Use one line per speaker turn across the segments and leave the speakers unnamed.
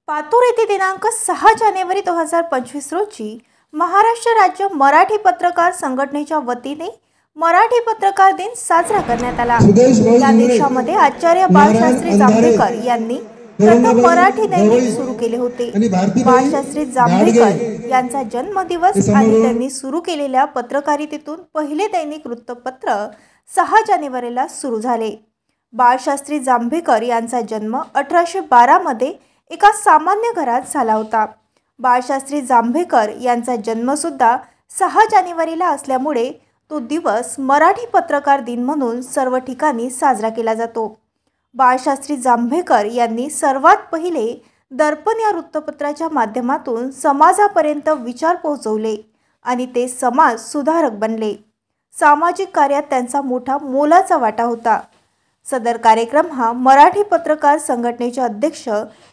पातूर येथे दिनांक 6 जानेवारी 2025 रोजी महाराष्ट्र राज्य मराठी पत्रकार संघटनेच्या वतीने मराठी पत्रकार दिन साजरा करण्यात आला। या देशामध्ये आचार्य बाळशास्त्री जांभेकर यांनी प्रथम मराठी दैनिक सुरू केले होते। बाळशास्त्री जांभेकर यांचा जन्मदिवस आणि त्यांनी सुरू केलेल्या पत्रकारितेतून पहिले दैनिक वृत्तपत्र 6 जानेवारीला सुरू झाले। बाळशास्त्री जांभेकर यांचा जन्म 1812 मध्ये एका सामान्य घरात झाला होता। बाळशास्त्री जांभेकर यांचा जन्म सुद्धा 6 जानेवारीला असल्यामुळे तो दिवस मराठी पत्रकार दिन म्हणून सर्व ठिकाणी साजरा केला जातो। बाळशास्त्री जांभेकर यांनी सर्वात पहिले दर्पण या वृत्तपत्राच्या माध्यमातून समाजापर्यंत विचार पोहोचवले आणि ते समाज सुधारक बनले। सामाजिक कार्यात त्यांचा मोठा मोलाचा वाटा होता। सदर कार्यक्रम हा मराठी पत्रकार संघटनेचे अध्यक्ष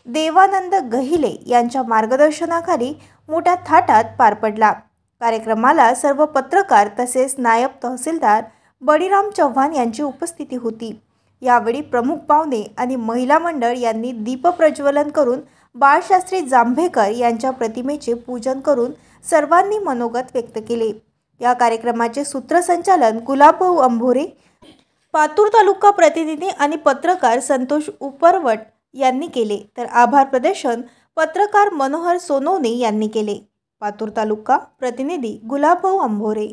देवानंद गहिले यांच्या मार्गदर्शनाखाली मोठ्या थाटात पार पडला। कार्यक्रमाला सर्व पत्रकार तसेच नायब तहसीलदार बळीराम चव्हाण यांची उपस्थिती होती। यावेळी प्रमुख पाहुणे आणि महिला मंडळ यांनी दीप प्रज्वलन करून बाळशास्त्री जांभेकर यांच्या प्रतिमेचे पूजन करून सर्वांनी मनोगत व्यक्त केले। या कार्यक्रमाचे सूत्रसंचालन गुलाबभाऊ अंभोरे, पातूर तालुका प्रतिनिधी आणि पत्रकार संतोष उपरवट यांनी केले, तर आभार प्रदर्शन पत्रकार मनोहर सोनवणे यांनी केले। पातूर तालुका प्रतिनिधी गुलाबभाऊ अंभोरे।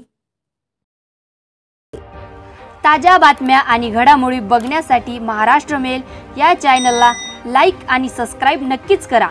ताज्या बातम्या आणि घडामोडी बघण्यासाठी महाराष्ट्र मेल या चॅनलला लाईक आणि सबस्क्राईब नक्कीच करा।